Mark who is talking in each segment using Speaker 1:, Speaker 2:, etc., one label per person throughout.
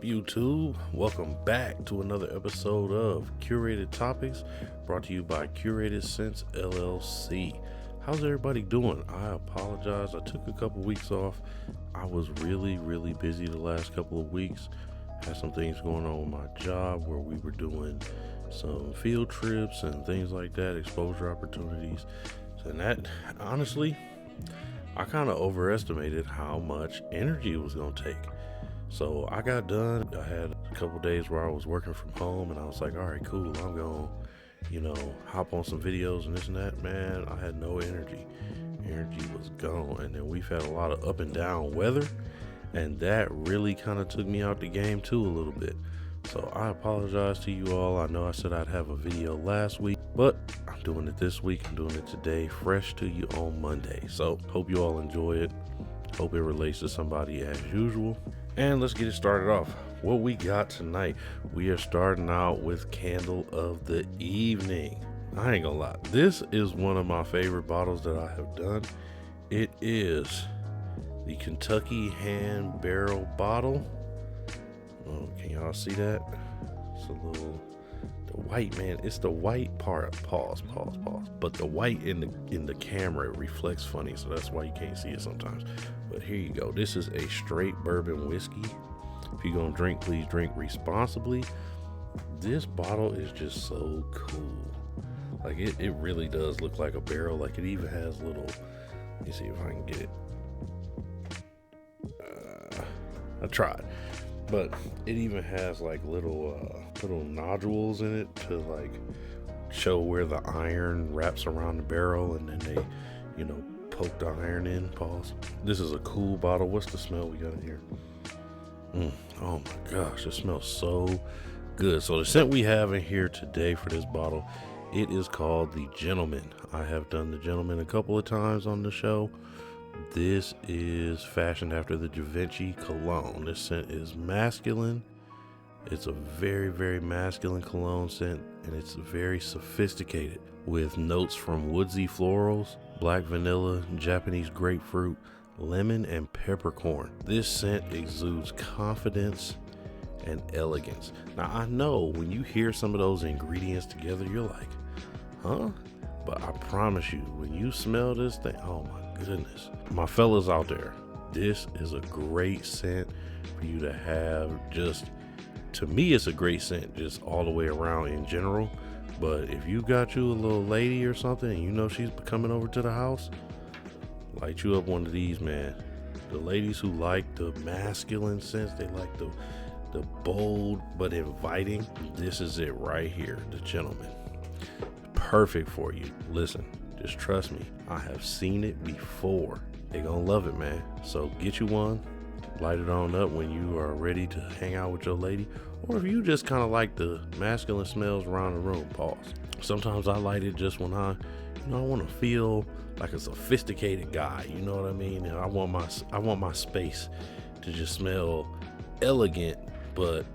Speaker 1: YouTube? Welcome back to another episode of Curated Topics, brought to you by Curated Sense LLC. How's everybody doing? I apologize. I took a couple weeks off. I was really busy the last couple of weeks. Had some things going on with my job where we were doing some field trips and things like that, exposure opportunities. And that, honestly, I kind of overestimated how much energy it was going to take. So I got done. I had a couple days where I was working from home and I was like, all right, cool. I'm going to, hop on some videos and this and that. Man, I had no energy. Energy was gone. And then we've had a lot of up and down weather, and that really kind of took me out the game too a little bit. So I apologize to you all. I know I said I'd have a video last week, but I'm doing it this week. I'm doing it today, fresh to you on Monday. So hope you all enjoy it. Hope it relates to somebody as usual. And let's get it started off. What we got tonight, we are starting out with Candle of the Evening. I ain't gonna lie, this is one of my favorite bottles that I have done. It is the Kentucky Hand Barrel bottle. Oh, can y'all see that? It's a little, the white, man, it's the white part. Pause. But the white in the camera, it reflects funny, so that's why you can't see it sometimes. But here you go. This is a straight bourbon whiskey. If you're gonna drink, please drink responsibly. This bottle is just so cool. Like it really does look like a barrel. Like it even has little, let me see if I can get it. I tried. But it even has like little nodules in it to like show where the iron wraps around the barrel, and then they, poke the iron in. Pause. This is a cool bottle. What's the smell we got in here? Oh my gosh, it smells so good. So the scent we have in here today for this bottle, it is called the Gentleman. I have done the Gentleman a couple of times on the show. This is fashioned after the Givenchy cologne. This scent is masculine. It's a very masculine cologne scent, and it's very sophisticated with notes from woodsy florals, black vanilla, Japanese grapefruit, lemon, and peppercorn. This scent exudes confidence and elegance. Now, I know when you hear some of those ingredients together, you're like, huh? But I promise you, when you smell this thing, oh my goodness. My fellas out there, this is a great scent for you to have. Just, to me, it's a great scent just all the way around in general. But if you got you a little lady or something and she's coming over to the house, light you up one of these, man. The ladies who like the masculine scents, they like the bold but inviting, this is it right here, the Gentleman. Perfect for you. Listen, just trust me, I have seen it before. They're gonna love it, man. So get you one, light it on up when you are ready to hang out with your lady, or if you just kind of like the masculine smells around the room. Pause. Sometimes I light it just when I want to feel like a sophisticated guy. You know what I mean? And I want my space to just smell elegant, but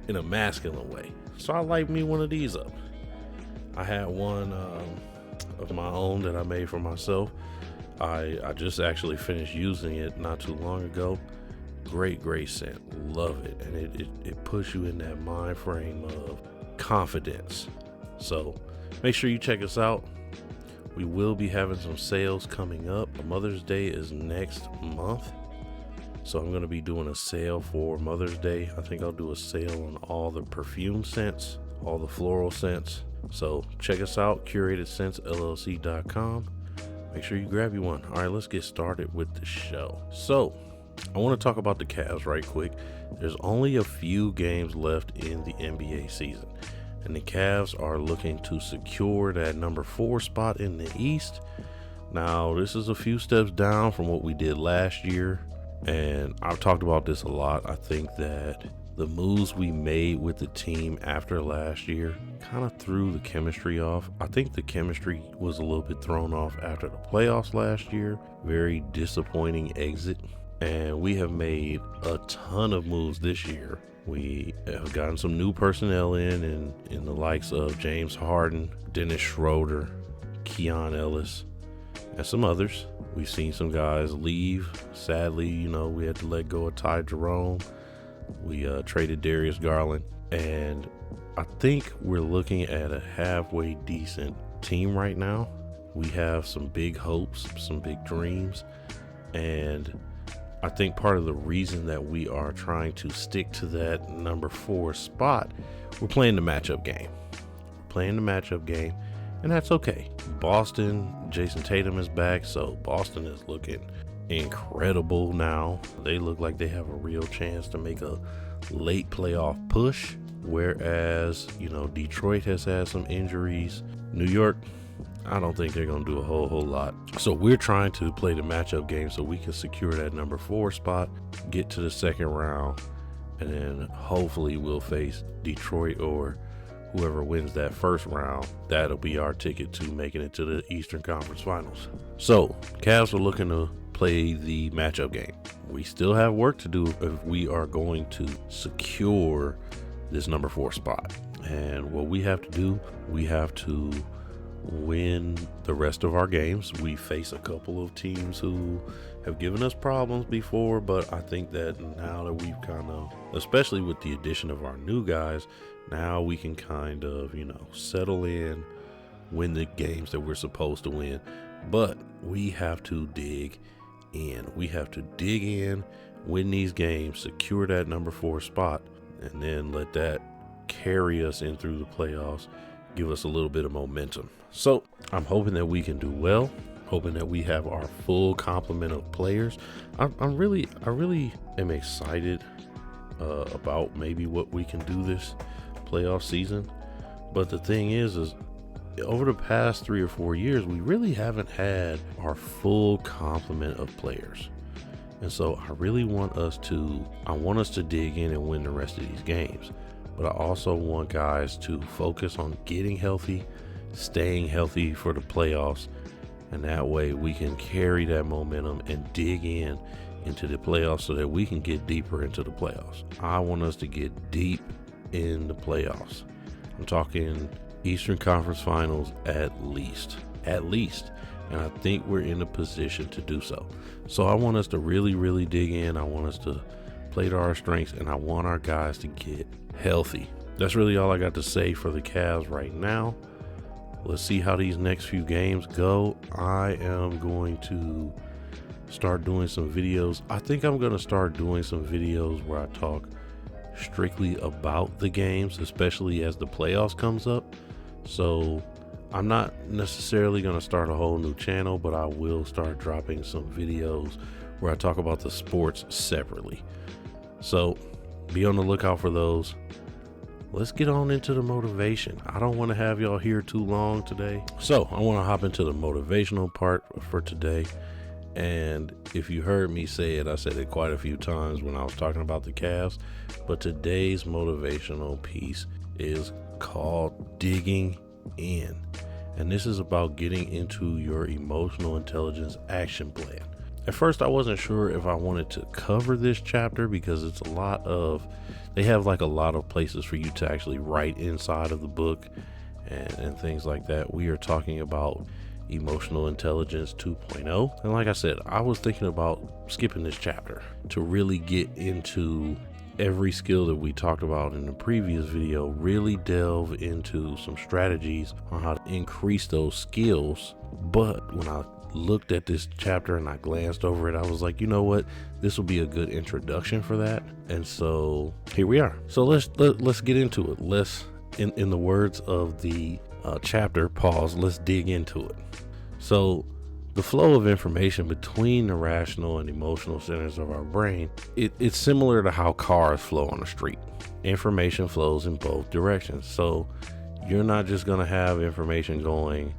Speaker 1: in a masculine way. So I light me one of these up. I had one of my own that I made for myself. I just actually finished using it not too long ago. Great scent. Love it. And it puts you in that mind frame of confidence. So make sure you check us out. We will be having some sales coming up. Mother's Day is next month. So I'm going to be doing a sale for Mother's Day. I think I'll do a sale on all the perfume scents, all the floral scents. So check us out, curatedsenseLLC.com. Make sure you grab you one. All right, let's get started with the show. So I want to talk about the Cavs right quick. There's only a few games left in the NBA season, and the Cavs are looking to secure that number 4 spot in the East. Now, this is a few steps down from what we did last year, and I've talked about this a lot. I think that the moves we made with the team after last year kind of threw the chemistry off. I think the chemistry was a little bit thrown off after the playoffs last year. Very disappointing exit. And we have made a ton of moves this year. We have gotten some new personnel in the likes of James Harden, Dennis Schroeder, Keon Ellis, and some others. We've seen some guys leave. Sadly, we had to let go of Ty Jerome. We traded Darius Garland, and I think we're looking at a halfway decent team right now. We have some big hopes, some big dreams, and I think part of the reason that we are trying to stick to that number 4 spot, we're playing the matchup game. And that's okay. Boston, Jason Tatum is back, so Boston is looking incredible now. They look like they have a real chance to make a late playoff push, whereas, Detroit has had some injuries. New York, I don't think they're going to do a whole lot. So we're trying to play the matchup game so we can secure that number 4 spot, get to the second round, and then hopefully we'll face Detroit or whoever wins that first round. That'll be our ticket to making it to the Eastern Conference Finals. So Cavs are looking to play the matchup game. We still have work to do if we are going to secure this number 4 spot. And what we have to do, we have to win the rest of our games. We face a couple of teams who have given us problems before, but I think that now that we've kind of, especially with the addition of our new guys, now we can kind of, settle in, win the games that we're supposed to win. But we have to dig in. We have to dig in, win these games, secure that number 4 spot, and then let that carry us in through the playoffs, give us a little bit of momentum. So I'm hoping that we can do well, hoping that we have our full complement of players. I really am excited about maybe what we can do this playoff season. But the thing is over the past 3 or 4 years, we really haven't had our full complement of players. And so I want us to dig in and win the rest of these games. But I also want guys to focus on getting healthy, staying healthy for the playoffs. And that way we can carry that momentum and dig into the playoffs so that we can get deeper into the playoffs. I want us to get deep in the playoffs. I'm talking Eastern Conference Finals at least. And I think we're in a position to do so. So I want us to really dig in. I want us to play to our strengths, and I want our guys to get healthy. That's really all I got to say for the Cavs right now. Let's see how these next few games go. I am going to start doing some videos. I think I'm going to start doing some videos where I talk strictly about the games, especially as the playoffs comes up. So I'm not necessarily going to start a whole new channel, but I will start dropping some videos where I talk about the sports separately. So be on the lookout for those. Let's get on into the motivation. I don't want to have y'all here too long today. So I want to hop into the motivational part for today. And if you heard me say it, I said it quite a few times when I was talking about the Cavs, but today's motivational piece is called digging in. And this is about getting into your emotional intelligence action plan. At first, I wasn't sure if I wanted to cover this chapter because it's they have like a lot of places for you to actually write inside of the book and things like that. We are talking about emotional intelligence 2.0. And like I said, I was thinking about skipping this chapter to really get into every skill that we talked about in the previous video, really delve into some strategies on how to increase those skills. But when I looked at this chapter and I glanced over it, I was like, you know what, this will be a good introduction for that. And so here we are. So let's get into it. Let's, in the words of the chapter, pause, let's dig into it. So the flow of information between the rational and emotional centers of our brain, it's similar to how cars flow on the street. Information flows in both directions. So you're not just going to have information going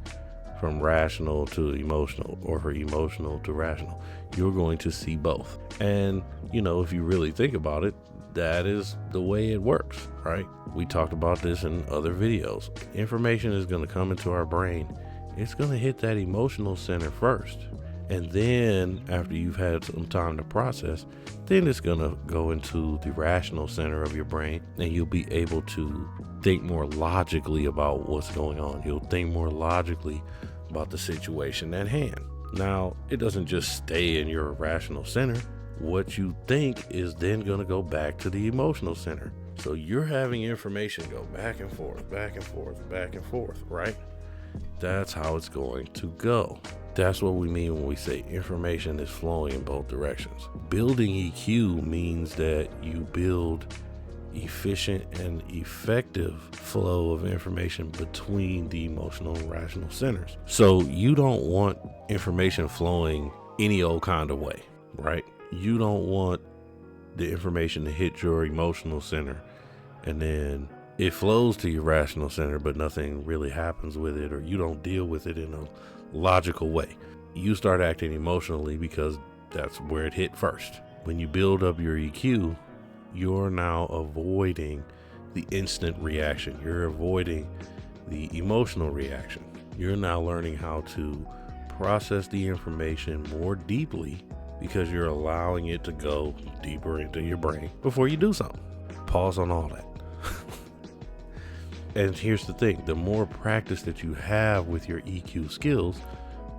Speaker 1: from rational to emotional or from emotional to rational. You're going to see both. And, if you really think about it, that is the way it works, right? We talked about this in other videos. Information is going to come into our brain. It's going to hit that emotional center first. And then after you've had some time to process, then it's going to go into the rational center of your brain, and you'll be able to think more logically about what's going on. You'll think more logically about the situation at hand. Now, it doesn't just stay in your rational center. what you think is then going to go back to the emotional center. So you're having information go back and forth, back and forth, back and forth, right? That's how it's going to go. That's what we mean when we say information is flowing in both directions. Building EQ means that you build efficient and effective flow of information between the emotional and rational centers. So you don't want information flowing any old kind of way, right? You don't want the information to hit your emotional center and then it flows to your rational center, but nothing really happens with it, or you don't deal with it in a logical way. You start acting emotionally because that's where it hit first. When you build up your EQ, you're now avoiding the instant reaction. You're avoiding the emotional reaction. You're now learning how to process the information more deeply because you're allowing it to go deeper into your brain before you do something. Pause on all that. And here's the thing, the more practice that you have with your EQ skills,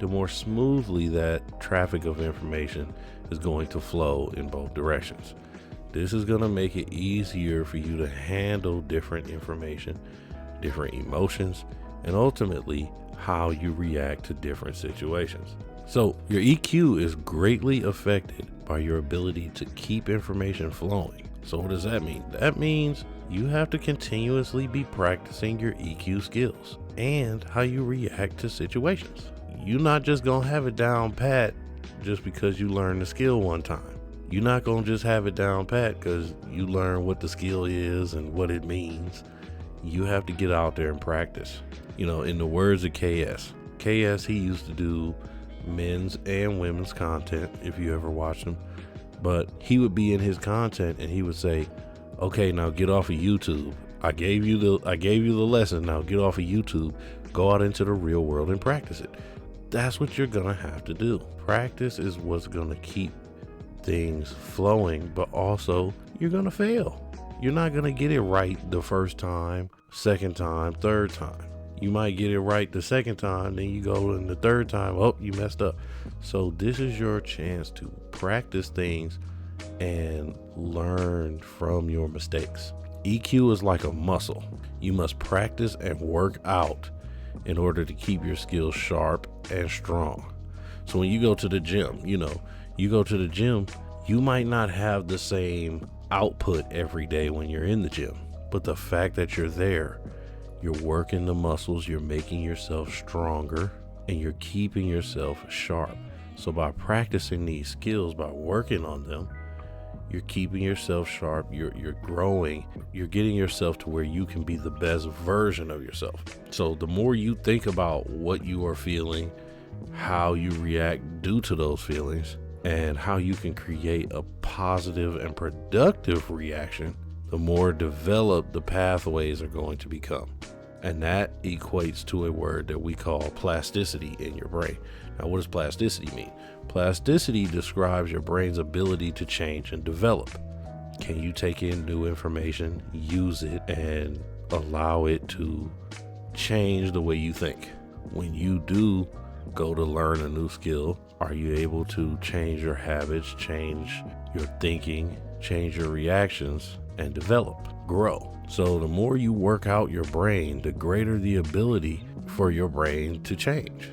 Speaker 1: the more smoothly that traffic of information is going to flow in both directions. This is going to make it easier for you to handle different information, different emotions, and ultimately how you react to different situations. So your EQ is greatly affected by your ability to keep information flowing. So what does that mean? That means you have to continuously be practicing your EQ skills and how you react to situations. You're not just going to have it down pat just because you learned the skill one time. You're not going to just have it down pat because you learn what the skill is and what it means. You have to get out there and practice. You know, in the words of KS, he used to do men's and women's content, if you ever watched him. But he would be in his content and he would say, okay, now get off of YouTube. I gave you the lesson. Now get off of YouTube, go out into the real world and practice it. That's what you're going to have to do. Practice is what's going to keep things flowing, but also you're going to fail. You're not going to get it right the first time, second time, third time. You might get it right the second time, then you go in the third time, oh, you messed up. So this is your chance to practice things and learn from your mistakes. EQ is like a muscle. You must practice and work out in order to keep your skills sharp and strong. So when you go to the gym, you might not have the same output every day when you're in the gym, but the fact that you're there, you're working the muscles, you're making yourself stronger, and you're keeping yourself sharp. So by practicing these skills, by working on them, you're keeping yourself sharp, you're growing, you're getting yourself to where you can be the best version of yourself. So the more you think about what you are feeling, how you react due to those feelings, and how you can create a positive and productive reaction, the more developed the pathways are going to become. And that equates to a word that we call plasticity in your brain. Now, what does plasticity mean? Plasticity describes your brain's ability to change and develop. Can you take in new information, use it, and allow it to change the way you think? When you do go to learn a new skill, are you able to change your habits, change your thinking, change your reactions, and develop, grow? So the more you work out your brain, the greater the ability for your brain to change.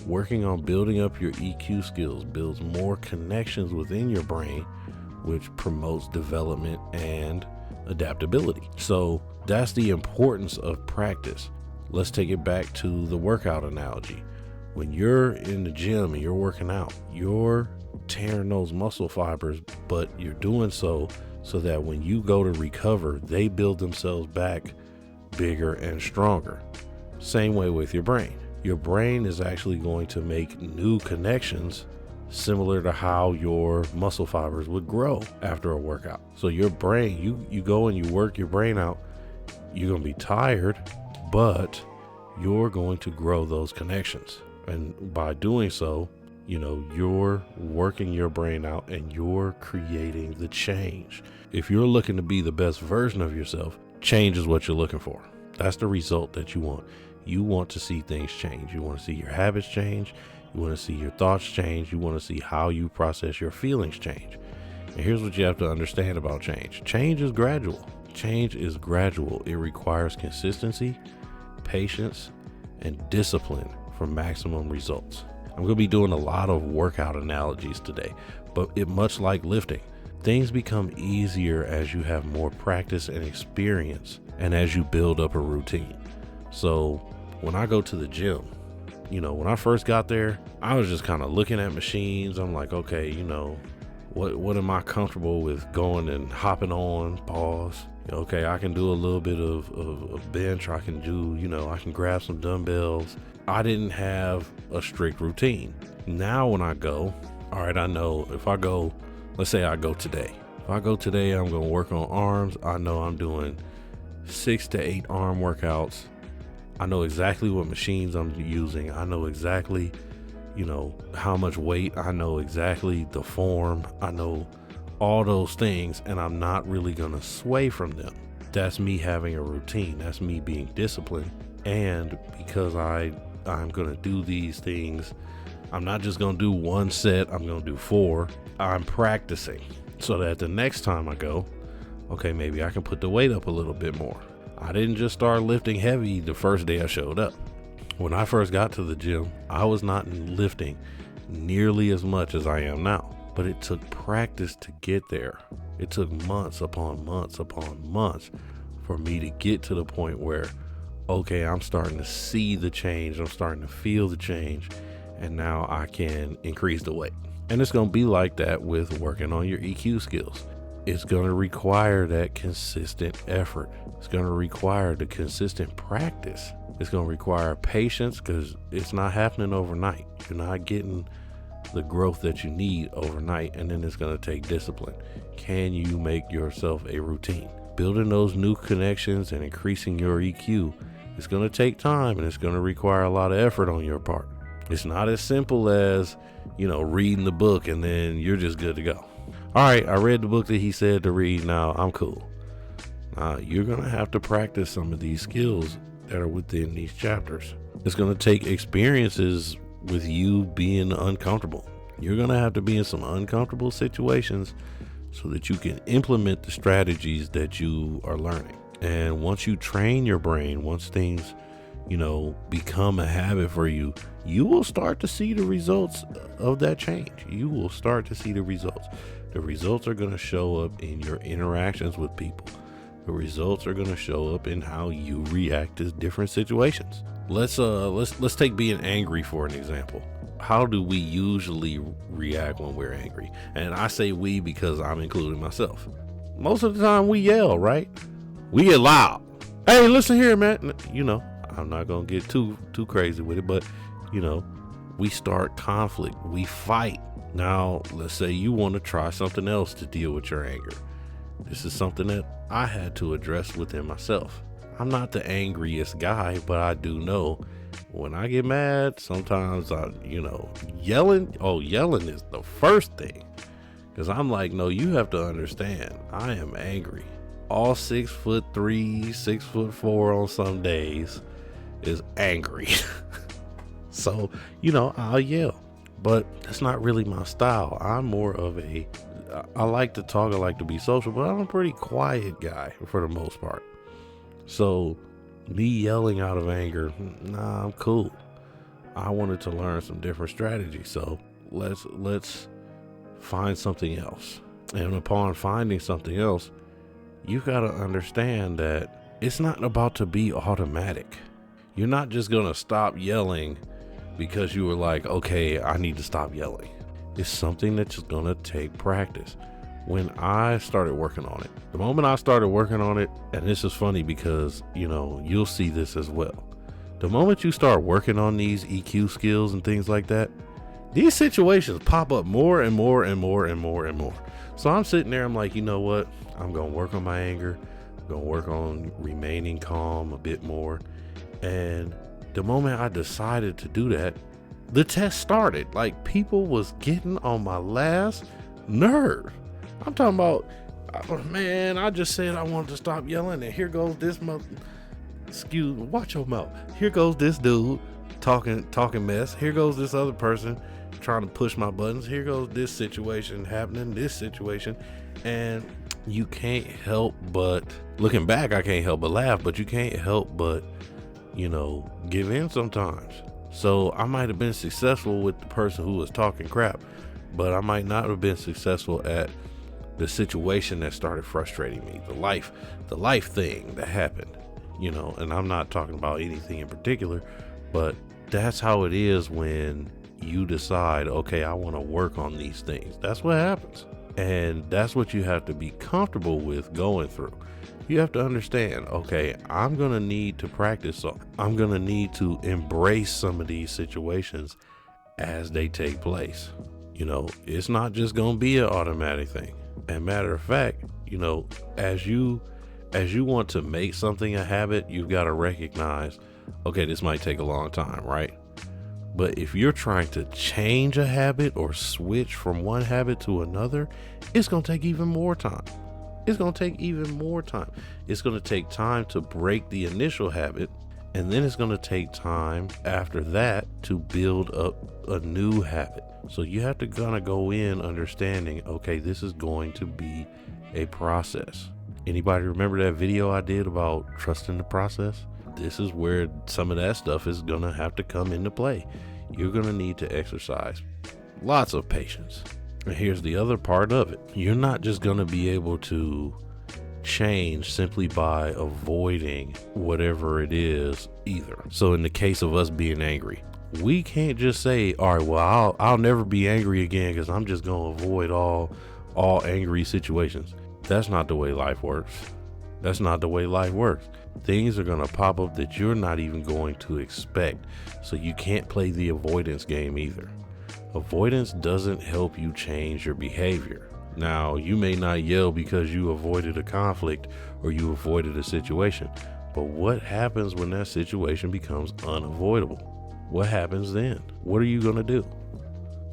Speaker 1: Working on building up your EQ skills builds more connections within your brain, which promotes development and adaptability. So that's the importance of practice. Let's take it back to the workout analogy. When you're in the gym and you're working out, you're tearing those muscle fibers, but you're doing so that when you go to recover, they build themselves back bigger and stronger. Same way with your brain. Your brain is actually going to make new connections similar to how your muscle fibers would grow after a workout. So your brain, you go and you work your brain out, you're going to be tired, but you're going to grow those connections. And by doing so, you're working your brain out and you're creating the change. If you're looking to be the best version of yourself, change is what you're looking for. That's the result that you want. You want to see things change. You want to see your habits change. You want to see your thoughts change. You want to see how you process your feelings change. And here's what you have to understand about change. Change is gradual. Change is gradual. It requires consistency, patience, and discipline for maximum results. I'm going to be doing a lot of workout analogies today, but much like lifting, things become easier as you have more practice and experience and as you build up a routine. So when I go to the gym, when I first got there, I was just kind of looking at machines. I'm like, okay, what am I comfortable with going and hopping on, pause. Okay, I can do a little bit of bench. I can do, I can grab some dumbbells. I didn't have a strict routine. Now when I go, all right, I know if I go, let's say I go today. If I go today, I'm going to work on arms. I know I'm doing 6 to 8 arm workouts. I know exactly what machines I'm using. I know exactly, how much weight. I know exactly the form. I know all those things, and I'm not really going to sway from them. That's me having a routine. That's me being disciplined. And because I'm going to do these things, I'm not just going to do one set. I'm going to do 4. I'm practicing so that the next time I go, okay, maybe I can put the weight up a little bit more. I didn't just start lifting heavy the first day I showed up. When I first got to the gym, I was not lifting nearly as much as I am now, but it took practice to get there. It took months upon months upon months for me to get to the point where, okay, I'm starting to see the change. I'm starting to feel the change, and now I can increase the weight. And it's going to be like that with working on your EQ skills. It's going to require that consistent effort. It's going to require the consistent practice. It's going to require patience because it's not happening overnight. You're not getting the growth that you need overnight, and then it's going to take discipline. Can you make yourself a routine? Building those new connections and increasing your EQ is going to take time, and it's going to require a lot of effort on your part. It's not as simple as, reading the book and then you're just good to go. All right, I read the book that he said to read. Now I'm cool. You're going to have to practice some of these skills that are within these chapters. It's going to take experiences with you being uncomfortable. You're going to have to be in some uncomfortable situations so that you can implement the strategies that you are learning. And once you train your brain, once things, become a habit for you, you will start to see the results of that change. You will start to see the results. The results are going to show up in your interactions with people. The results are going to show up in how you react to different situations. Let's take being angry for an example. How do we usually react when we're angry? And I say we because I'm including myself. Most of the time we yell, right? We get loud. Hey, listen here, man. I'm not going to get too crazy with it, but we start conflict. We fight. Now, let's say you want to try something else to deal with your anger. This is something that I had to address within myself. I'm not the angriest guy, but I do know when I get mad, sometimes yelling is the first thing. Because I'm like, no, you have to understand, I am angry. All 6'3", 6'4" on some days is angry. So, I'll yell, but that's not really my style. I'm more of I like to talk, I like to be social, but I'm a pretty quiet guy for the most part. So me yelling out of anger, nah, I'm cool. I wanted to learn some different strategies. So let's find something else. And upon finding something else, you got to understand that it's not about to be automatic. You're not just going to stop yelling because you were like, okay, I need to stop yelling. It's something that's just going to take practice. When I started working on it, the moment I started working on it, and this is funny because, you'll see this as well. The moment you start working on these EQ skills and things like that, these situations pop up more and more and more and more and more. So I'm sitting there, I'm like, you know what? I'm going to work on my anger. I'm going to work on remaining calm a bit more. And the moment I decided to do that, the test started. Like, people was getting on my last nerve. I'm talking about, man, I just said I wanted to stop yelling, and here goes this watch your mouth. Here goes this dude talking mess. Here goes this other person, trying to push my buttons. Here goes this situation happening, this situation. And you can't help but, looking back, I can't help but laugh, but you can't help but, give in sometimes. So I might have been successful with the person who was talking crap, but I might not have been successful at the situation that started frustrating me, the life thing that happened, and I'm not talking about anything in particular, but that's how it is when you decide, okay, I want to work on these things. That's what happens. And that's what you have to be comfortable with going through. You have to understand, okay, I'm going to need to practice. So I'm going to need to embrace some of these situations as they take place. It's not just going to be an automatic thing. And matter of fact, as you want to make something a habit, you've got to recognize, okay, this might take a long time, right? But if you're trying to change a habit or switch from one habit to another, it's going to take even more time. It's going to take time to break the initial habit. And then it's going to take time after that to build up a new habit. So you have to kind of go in understanding, okay, this is going to be a process. Anybody remember that video I did about trusting the process? This is where some of that stuff is going to have to come into play. You're going to need to exercise lots of patience. And here's the other part of it. You're not just going to be able to change simply by avoiding whatever it is either. So in the case of us being angry, we can't just say, all right, well, I'll never be angry again because I'm just going to avoid all angry situations. That's not the way life works. That's not the way life works. Things are going to pop up that you're not even going to expect. So you can't play the avoidance game either. Avoidance doesn't help you change your behavior. Now, you may not yell because you avoided a conflict or you avoided a situation, but what happens when that situation becomes unavoidable? What happens then? What are you going to do?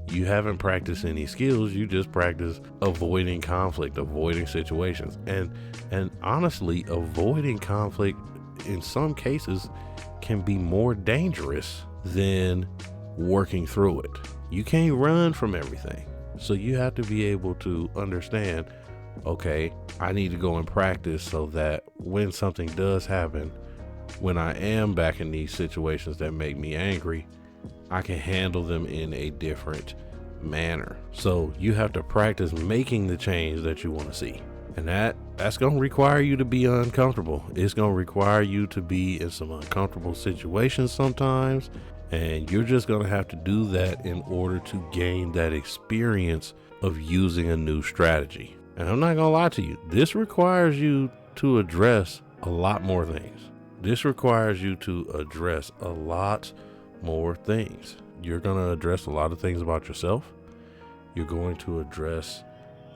Speaker 1: You haven't practiced any skills. You just practice avoiding conflict, avoiding situations. And honestly, avoiding conflict in some cases can be more dangerous than working through it. You can't run from everything. So you have to be able to understand, okay, I need to go and practice so that when something does happen, when I am back in these situations that make me angry, I can handle them in a different manner. So you have to practice making the change that you want to see. And that's going to require you to be uncomfortable. It's going to require you to be in some uncomfortable situations sometimes. And you're just going to have to do that in order to gain that experience of using a new strategy. And I'm not going to lie to you. This requires you to address a lot more things. This requires you to address a lot more things. You're going to address a lot of things about yourself. You're going to address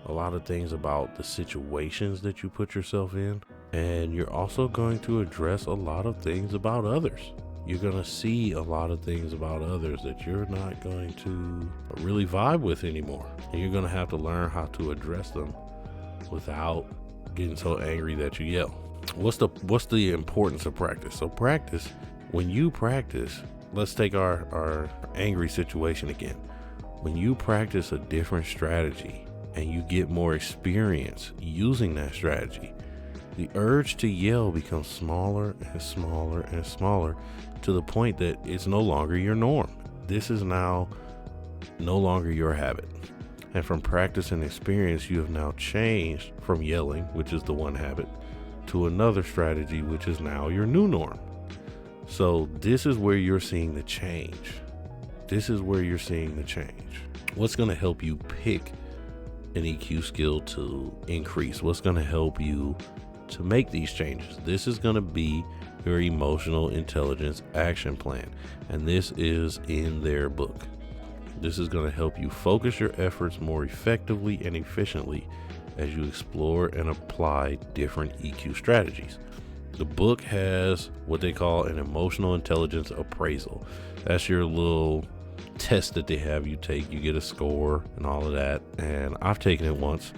Speaker 1: a lot of things about the situations that you put yourself in. And you're also going to address a lot of things about others. You're going to see a lot of things about others that you're not going to really vibe with anymore. And you're going to have to learn how to address them without getting so angry that you yell. What's the importance of practice? So practice, when you practice, let's take our angry situation again. When you practice a different strategy and you get more experience using that strategy, the urge to yell becomes smaller and smaller and smaller to the point that it's no longer your norm. This is now no longer your habit. And from practice and experience, you have now changed from yelling, which is the one habit, to another strategy, which is now your new norm. So this is where you're seeing the change. What's going to help you pick an EQ skill to increase? What's going to help you to make these changes? This is going to be your emotional intelligence action plan. And this is in their book. This is going to help you focus your efforts more effectively and efficiently as you explore and apply different EQ strategies. The book has what they call an emotional intelligence appraisal. That's your little test that they have you take. You get a score and all of that. And I've taken it once.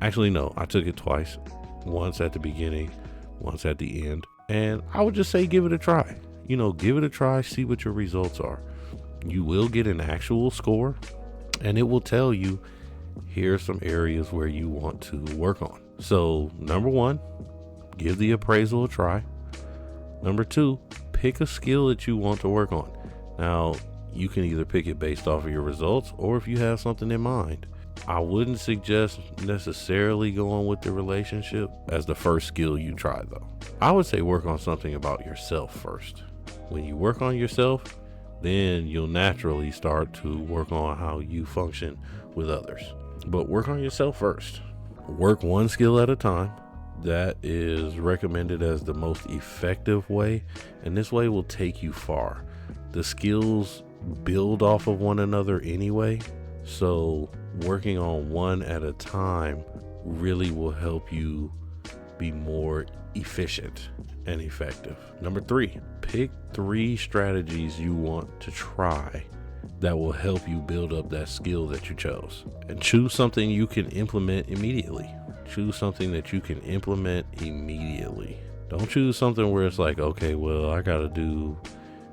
Speaker 1: Actually, no, I took it twice. Once at the beginning, once at the end. And I would just say give it a try. Give it a try, see what your results are. You will get an actual score, and it will tell you, here's some areas where you want to work on. So number 1, give the appraisal a try. Number 2, pick a skill that you want to work on. Now, you can either pick it based off of your results, or if you have something in mind. I wouldn't suggest necessarily going with the relationship as the first skill you try, though. I would say work on something about yourself first. When you work on yourself, then you'll naturally start to work on how you function with others. But work on yourself first. Work one skill at a time. That is recommended as the most effective way, and this way will take you far. The skills build off of one another anyway, so working on one at a time really will help you be more efficient and effective. Number 3, pick 3 strategies you want to try that will help you build up that skill that you chose, and choose something you can implement immediately. Choose something that you can implement immediately. Don't choose something where it's like, okay, well, I gotta do,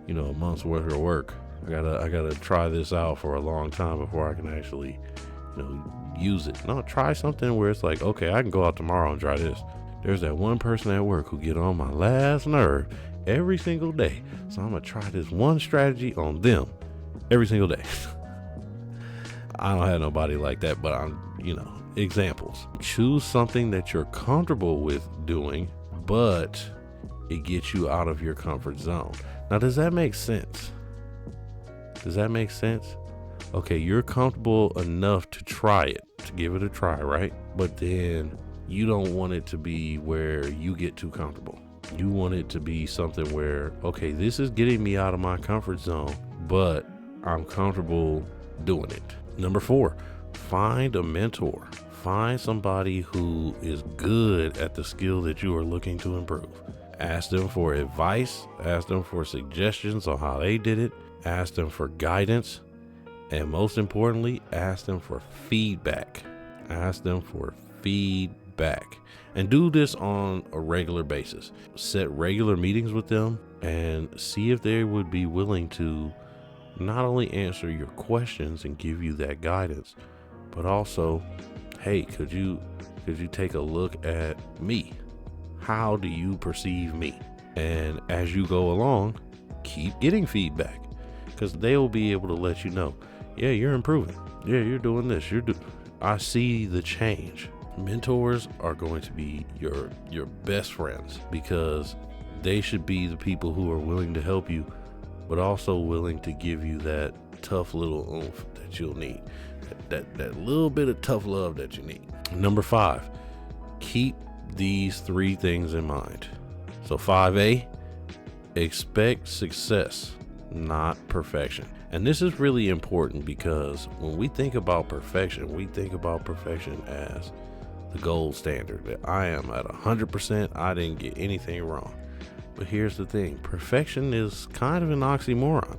Speaker 1: a month's worth of work. I gotta try this out for a long time before I can actually, use it. No, try something where it's like, okay, I can go out tomorrow and try this. There's that one person at work who get on my last nerve every single day. So I'm gonna try this one strategy on them every single day. I don't have nobody like that, but I'm, examples. Choose something that you're comfortable with doing, but it gets you out of your comfort zone. Now, does that make sense? Okay, you're comfortable enough to try it, to give it a try, right? But then you don't want it to be where you get too comfortable. You want it to be something where, okay, this is getting me out of my comfort zone, but I'm comfortable doing it. Number 4, find a mentor. Find somebody who is good at the skill that you are looking to improve. Ask them for advice, ask them for suggestions on how they did it, ask them for guidance, and most importantly, ask them for feedback. And do this on a regular basis. Set regular meetings with them and see if they would be willing to not only answer your questions and give you that guidance, but also, hey, could you take a look at me? How do you perceive me? And as you go along, keep getting feedback, because they'll be able to let you know, yeah, you're improving. Yeah, you're doing this. I see the change. Mentors are going to be your best friends, because they should be the people who are willing to help you, but also willing to give you that tough little oomph that you'll need. That little bit of tough love that you need. Number 5, keep these 3 things in mind. So 5A, expect success, not perfection. And this is really important, because when we think about perfection, we think about perfection as the gold standard, that I am at 100%, I didn't get anything wrong. But here's the thing, perfection is kind of an oxymoron.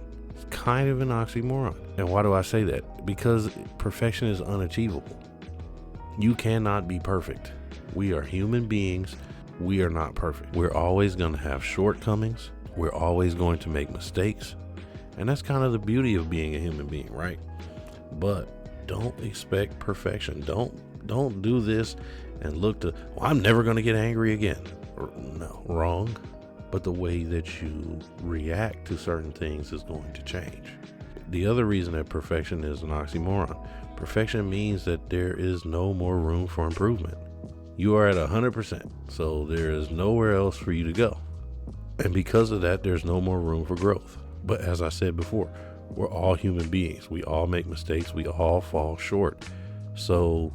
Speaker 1: And why do I say that? Because perfection is unachievable. You cannot be perfect. We are human beings. We are not perfect. We're always going to have shortcomings. We're always going to make mistakes. And that's kind of the beauty of being a human being, right? But don't expect perfection. Don't do this and look to, well, I'm never going to get angry again. No, wrong. But the way that you react to certain things is going to change. The other reason that perfection is an oxymoron, perfection means that there is no more room for improvement. You are at 100%, so there is nowhere else for you to go. And because of that, there's no more room for growth. But as I said before, we're all human beings. We all make mistakes. We all fall short. So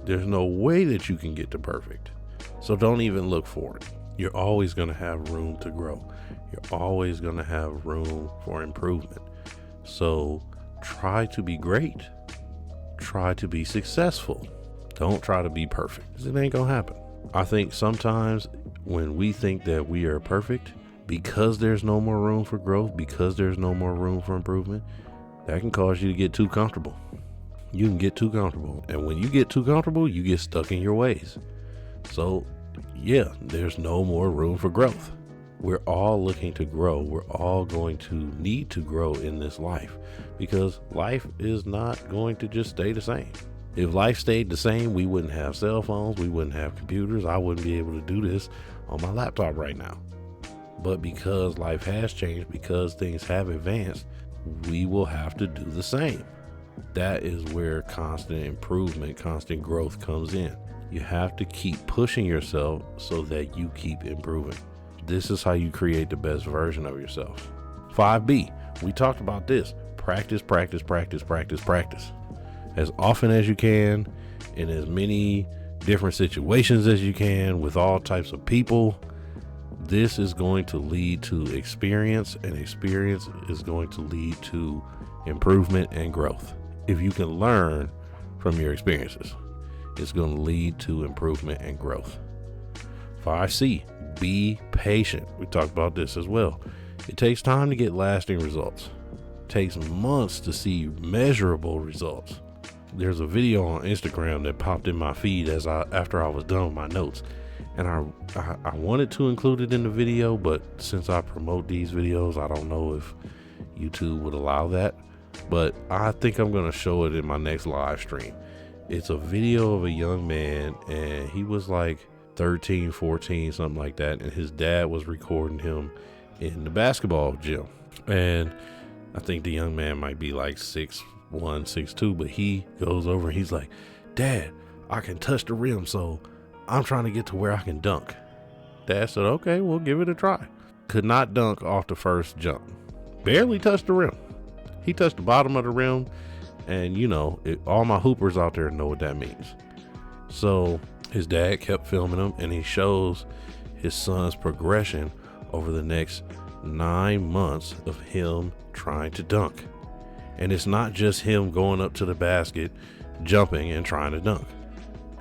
Speaker 1: there's no way that you can get to perfect. So don't even look for it. You're always going to have room to grow. You're always going to have room for improvement. So try to be great. Try to be successful. Don't try to be perfect, because it ain't going to happen. I think sometimes when we think that we are perfect, because there's no more room for growth, because there's no more room for improvement, that can cause you to get too comfortable. You can get too comfortable. And when you get too comfortable, you get stuck in your ways. So yeah, there's no more room for growth. We're all looking to grow. We're all going to need to grow in this life, because life is not going to just stay the same. If life stayed the same, we wouldn't have cell phones, we wouldn't have computers. I wouldn't be able to do this on my laptop right now. But because life has changed, because things have advanced, we will have to do the same. That is where constant improvement, constant growth comes in. You have to keep pushing yourself so that you keep improving. This is how you create the best version of yourself. 5B, we talked about this. Practice, practice, practice, practice, practice. As often as you can, in as many different situations as you can, with all types of people. This is going to lead to experience, and experience is going to lead to improvement and growth. If you can learn from your experiences, it's going to lead to improvement and growth. 5C, be patient. We talked about this as well. It takes time to get lasting results. It takes months to see measurable results. There's a video on Instagram that popped in my feed after I was done with my notes, and I wanted to include it in the video, but since I promote these videos, I don't know if YouTube would allow that, but I think I'm going to show it in my next live stream. It's a video of a young man, and he was like 13, 14, something like that, and his dad was recording him in the basketball gym. And I think the young man might be like 6'1", 6'2", but he goes over and he's like, "Dad, I can touch the rim, so I'm trying to get to where I can dunk." Dad said, "Okay, we'll give it a try." Could not dunk off the first jump. Barely touched the rim. He touched the bottom of the rim, and all my hoopers out there know what that means. So his dad kept filming him, and he shows his son's progression over the next 9 months of him trying to dunk. And it's not just him going up to the basket, jumping and trying to dunk.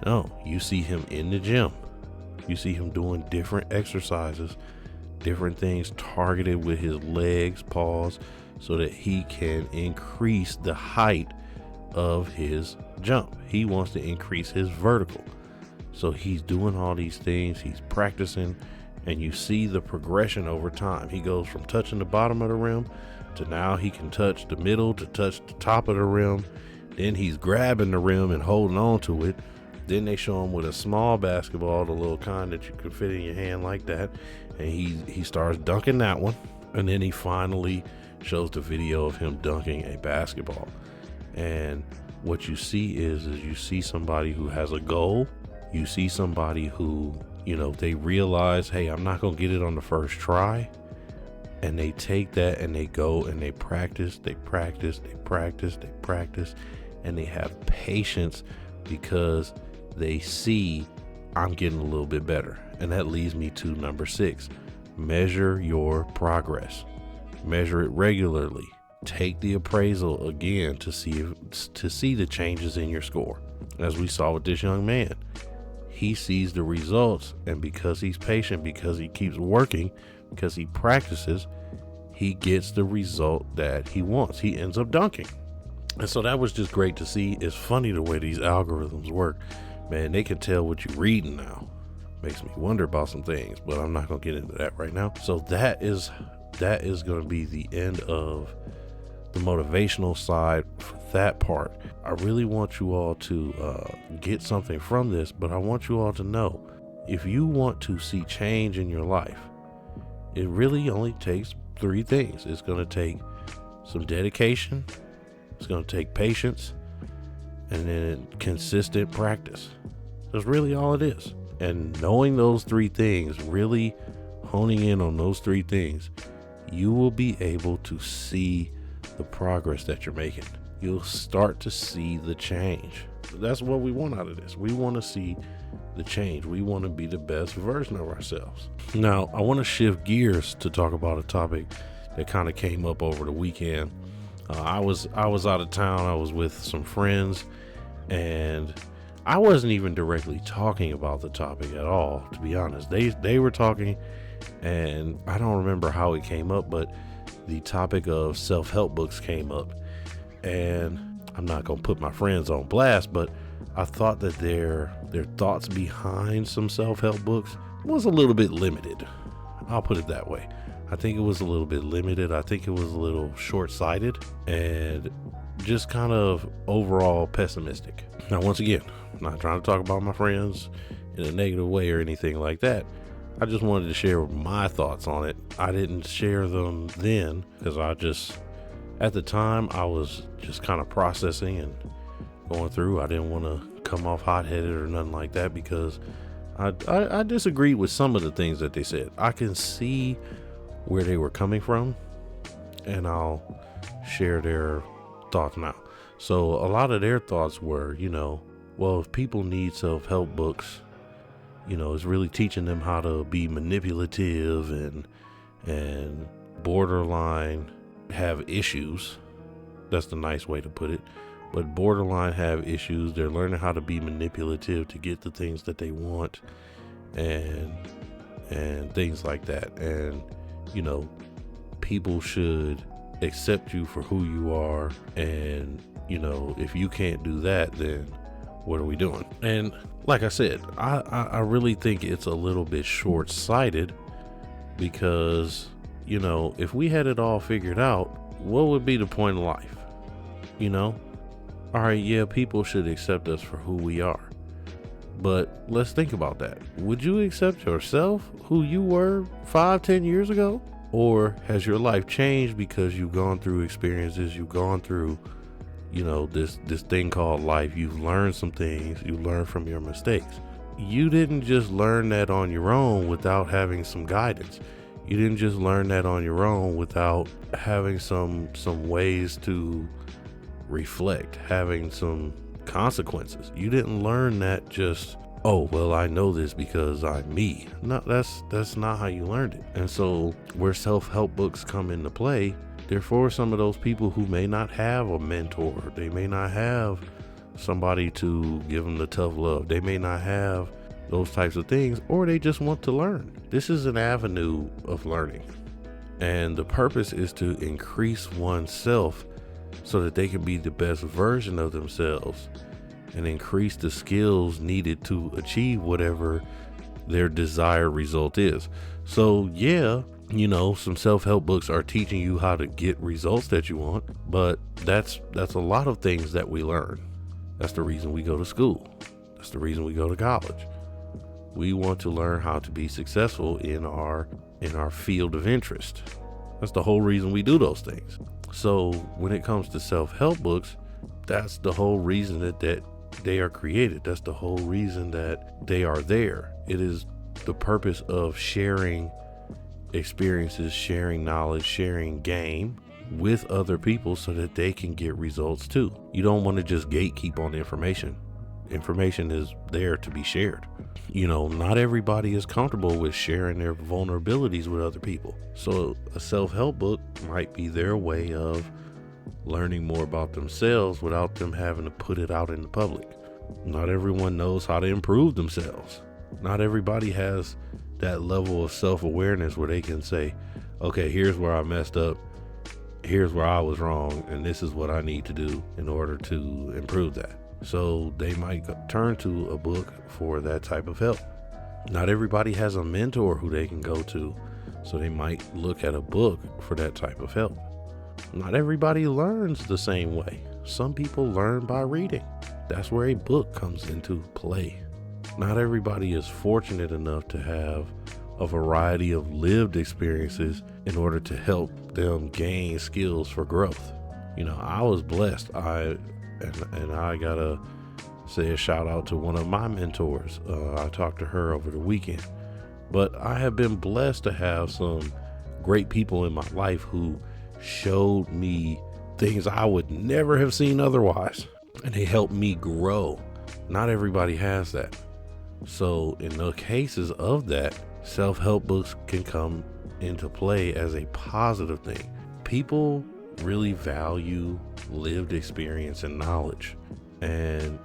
Speaker 1: No, you see him in the gym. You see him doing different exercises, different things targeted with his legs, paws, so that he can increase the height of his jump. He wants to increase his vertical. So he's doing all these things, he's practicing, and you see the progression over time. He goes from touching the bottom of the rim to now he can touch the middle, to touch the top of the rim. Then he's grabbing the rim and holding on to it. Then they show him with a small basketball, the little kind that you can fit in your hand like that, and he starts dunking that one. And then he finally shows the video of him dunking a basketball. And what you see is you see somebody who has a goal. You see somebody who, they realize, hey, I'm not going to get it on the first try. And they take that and they go and they practice, and they have patience because they see I'm getting a little bit better. And that leads me to number 6. Measure your progress. Measure it regularly. Take the appraisal again to see the changes in your score. As we saw with this young man, he sees the results, and because he's patient, because he keeps working, because he practices, he gets the result that he wants. He ends up dunking. And so that was just great to see. It's funny the way these algorithms work. Man, they can tell what you're reading now. Makes me wonder about some things, but I'm not going to get into that right now. So that is going to be the end of the motivational side for that part. I really want you all to get something from this, but I want you all to know, if you want to see change in your life, it really only takes 3 things. It's going to take some dedication, it's going to take patience, and then consistent practice. That's really all it is. And knowing those 3 things, really honing in on those 3 things, you will be able to see the progress that you're making. You'll start to see the change. That's what we want out of this. We want to see the change. We want to be the best version of ourselves. Now, I want to shift gears to talk about a topic that kind of came up over the weekend. I was out of town. I was with some friends, and I wasn't even directly talking about the topic at all, to be honest. They were talking, and I don't remember how it came up, but the topic of self-help books came up. And I'm not going to put my friends on blast, but I thought that their thoughts behind some self-help books was a little bit limited. I'll put it that way. I think it was a little bit limited. I think it was a little short-sighted and just kind of overall pessimistic. Now, once again, I'm not trying to talk about my friends in a negative way or anything like that. I just wanted to share my thoughts on it. I didn't share them then because at the time, I was just kind of processing and going through. I didn't want to come off hot-headed or nothing like that because I disagreed with some of the things that they said. I can see where they were coming from, and I'll share their thoughts now. So a lot of their thoughts were, well, if people need self-help books, it's really teaching them how to be manipulative and borderline have issues. That's the nice way to put it. But borderline have issues. They're learning how to be manipulative to get the things that they want and things like that. And people should accept you for who you are. And, if you can't do that, then what are we doing? And like I said, I really think it's a little bit short-sighted because, if we had it all figured out, what would be the point of life? All right, yeah, people should accept us for who we are. But let's think about that. Would you accept yourself, who you were 5-10 years ago? Or has your life changed because you've gone through experiences, you've gone through, this thing called life. You've learned some things, you learned from your mistakes. You didn't just learn that on your own without having some guidance. You didn't just learn that on your own without having some ways to reflect, having some consequences. You didn't learn that just, oh, well, I know this because I'm me. No, that's not how you learned it. And so where self-help books come into play, they're for some of those people who may not have a mentor. They may not have somebody to give them the tough love. They may not have those types of things, or they just want to learn. This is an avenue of learning. And the purpose is to increase oneself so that they can be the best version of themselves and increase the skills needed to achieve whatever their desired result is. So yeah, some self-help books are teaching you how to get results that you want, but that's a lot of things that we learn. That's the reason we go to school. That's the reason we go to college. We want to learn how to be successful in our field of interest. That's the whole reason we do those things. So when it comes to self-help books, that's the whole reason that they are created. That's the whole reason that they are there. It is the purpose of sharing experiences, sharing knowledge, sharing game with other people so that they can get results too. You don't want to just gatekeep on information. Information is there to be shared. Not everybody is comfortable with sharing their vulnerabilities with other people. So a self-help book might be their way of learning more about themselves without them having to put it out in the public. Not everyone knows how to improve themselves. Not everybody has that level of self-awareness where they can say, okay, here's where I messed up. Here's where I was wrong. And this is what I need to do in order to improve that. So they might turn to a book for that type of help. Not everybody has a mentor who they can go to, so they might look at a book for that type of help. Not everybody learns the same way. Some people learn by reading. That's where a book comes into play. Not everybody is fortunate enough to have a variety of lived experiences in order to help them gain skills for growth. I was blessed. I gotta say a shout out to one of my mentors. I talked to her over the weekend, but I have been blessed to have some great people in my life who showed me things I would never have seen otherwise, and they helped me grow. Not everybody has that. So in the cases of that, self-help books can come into play as a positive thing. People really value lived experience and knowledge, and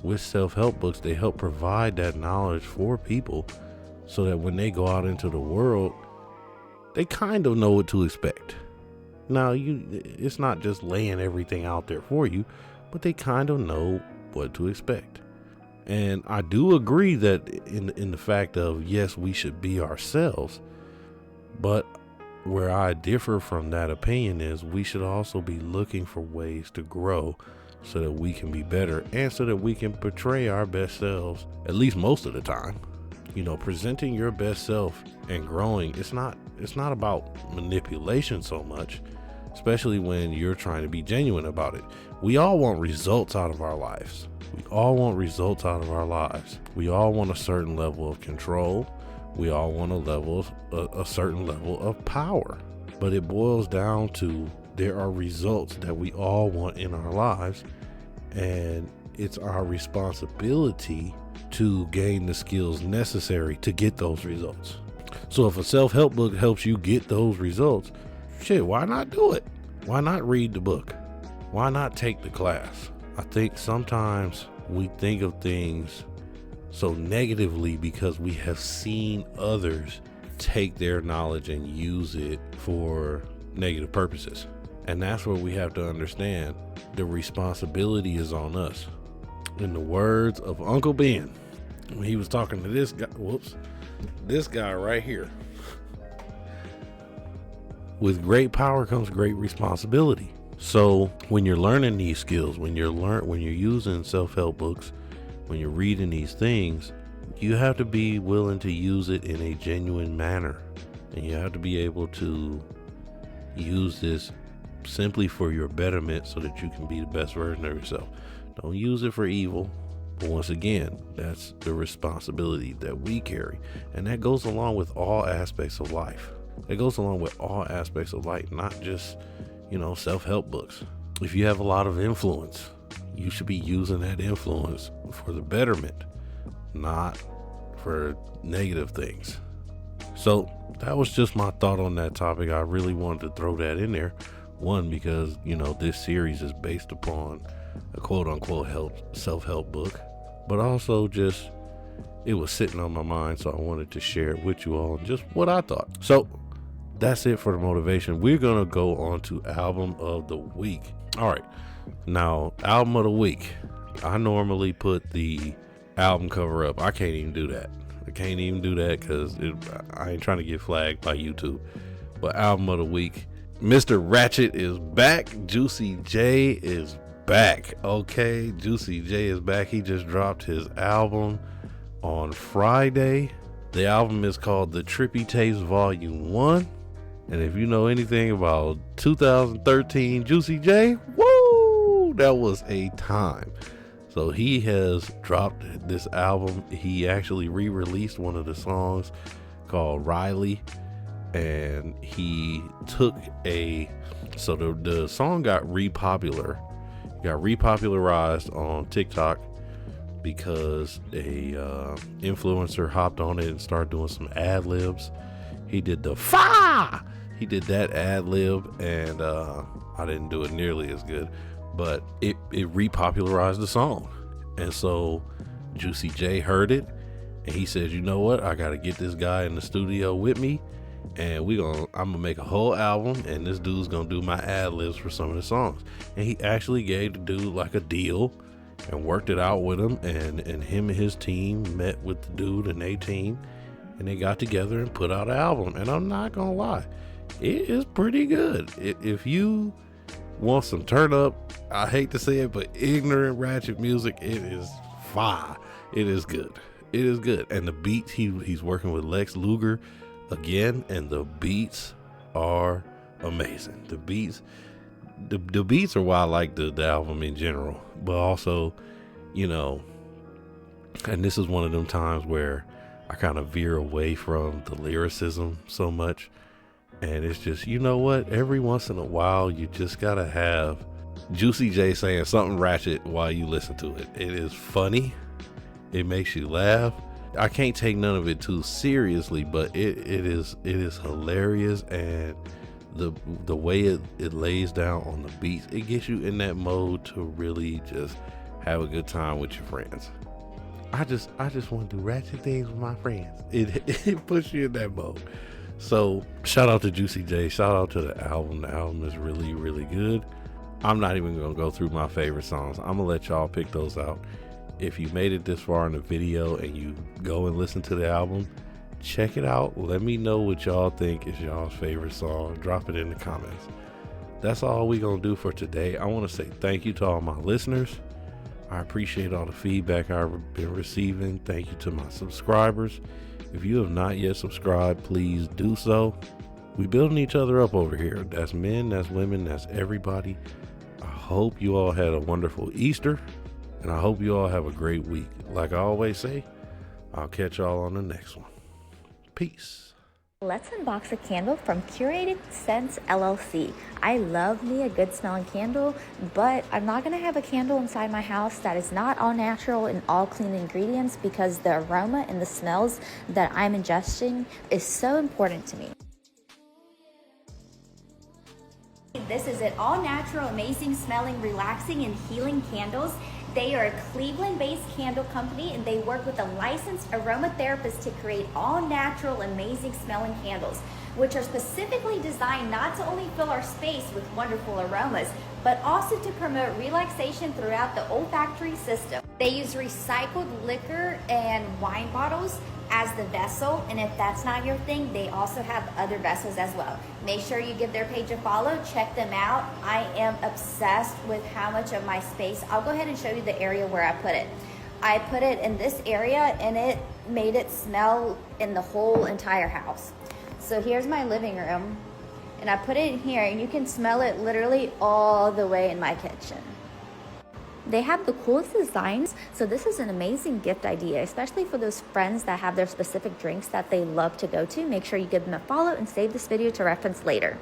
Speaker 1: with self-help books, they help provide that knowledge for people so that when they go out into the world, they kind of know what to expect. Now, it's not just laying everything out there for you, but they kind of know what to expect. And I do agree that in the fact of, yes, we should be ourselves, But where I differ from that opinion is we should also be looking for ways to grow so that we can be better and so that we can portray our best selves, at least most of the time. You know, presenting your best self and growing, it's not about manipulation so much, especially when you're trying to be genuine about it. We all want results out of our lives. We all want results out of our lives. We all want a certain level of control. We all want a certain level of power. But it boils down to there are results that we all want in our lives, and it's our responsibility to gain the skills necessary to get those results. So if a self-help book helps you get those results, shit, why not do it? Why not read the book? Why not take the class? I think sometimes we think of things so negatively because we have seen others take their knowledge and use it for negative purposes. And that's where we have to understand the responsibility is on us. In the words of Uncle Ben, when he was talking to this guy right here, with great power comes great responsibility. So when you're learning these skills, when you're using self-help books, when you're reading these things, you have to be willing to use it in a genuine manner. And you have to be able to use this simply for your betterment so that you can be the best version of yourself. Don't use it for evil. But once again, that's the responsibility that we carry. And that goes along with all aspects of life. It goes along with all aspects of life, not just, self-help books. If you have a lot of influence, you should be using that influence for the betterment, not for negative things. So that was just my thought on that topic. I really wanted to throw that in there. One, because, this series is based upon a quote unquote self-help book, but also just it was sitting on my mind. So I wanted to share it with you all and just what I thought. So that's it for the motivation. We're going to go on to album of the week. All right. Now, album of the week. I normally put the album cover up. I can't even do that. Because I ain't trying to get flagged by YouTube. But album of the week, Mr. Ratchet is back. Juicy J is back. Okay, Juicy J is back. He just dropped his album on Friday. The album is called The Trippy Tapes Volume 1. And if you know anything about 2013 Juicy J, woo, that was a time. So he has dropped this album. He actually re-released one of the songs called Riley. And he took so the song got repopularized on TikTok because a influencer hopped on it and started doing some ad libs. He did he did that ad lib, and I didn't do it nearly as good, but it repopularized the song. And so Juicy J heard it and he said, you know what, I gotta get this guy in the studio with me, and I'm gonna make a whole album, and this dude's gonna do my ad libs for some of the songs. And he actually gave the dude like a deal and worked it out with him, and him and his team met with the dude and their team, and they got together and put out an album. And I'm not gonna lie, it is pretty good. If you want some turn up, I hate to say it, but ignorant ratchet music, it is fire. It is good. And the beats, he's working with Lex Luger again, and the beats are amazing. The beats are why I like the album in general, but also, and this is one of them times where I kind of veer away from the lyricism so much. And it's just, you know what? Every once in a while, you just gotta have Juicy J saying something ratchet while you listen to it. It is funny. It makes you laugh. I can't take none of it too seriously, but it is hilarious. And the way it lays down on the beats, it gets you in that mode to really just have a good time with your friends. I just want to do ratchet things with my friends. It puts you in that mode. So shout out to Juicy J. Shout out to the album. The album is really, really good. I'm not even going to go through my favorite songs. I'm going to let y'all pick those out. If you made it this far in the video and you go and listen to the album, Check it out. Let me know what y'all think is y'all's favorite song. Drop it in the comments. That's all we gonna do for today. I want to say thank you to all my listeners. I appreciate all the feedback I've been receiving. Thank you to my subscribers. If you have not yet subscribed, please do so. We building each other up over here. That's men, that's women, that's everybody. I hope you all had a wonderful Easter, and I hope you all have a great week. Like I always say, I'll catch y'all on the next one. Peace.
Speaker 2: Let's unbox a candle from Curated Scents LLC. I love me a good smelling candle, but I'm not going to have a candle inside my house that is not all natural and all clean ingredients, because the aroma and the smells that I'm ingesting is so important to me. This is an all natural, amazing smelling, relaxing, and healing candles. They are a Cleveland-based candle company, and they work with a licensed aromatherapist to create all natural, amazing smelling candles, which are specifically designed not to only fill our space with wonderful aromas, but also to promote relaxation throughout the olfactory system. They use recycled liquor and wine bottles as the vessel, and if that's not your thing, they also have other vessels as well. Make sure you give their page a follow, check them out. I am obsessed with how much of my space. I'll go ahead and show you the area where I put it. I put it in this area, and it made it smell in the whole entire house. So here's my living room, and I put it in here, and you can smell it literally all the way in my kitchen. They have the coolest designs, so this is an amazing gift idea, especially for those friends that have their specific drinks that they love to go to. Make sure you give them a follow and save this video to reference later.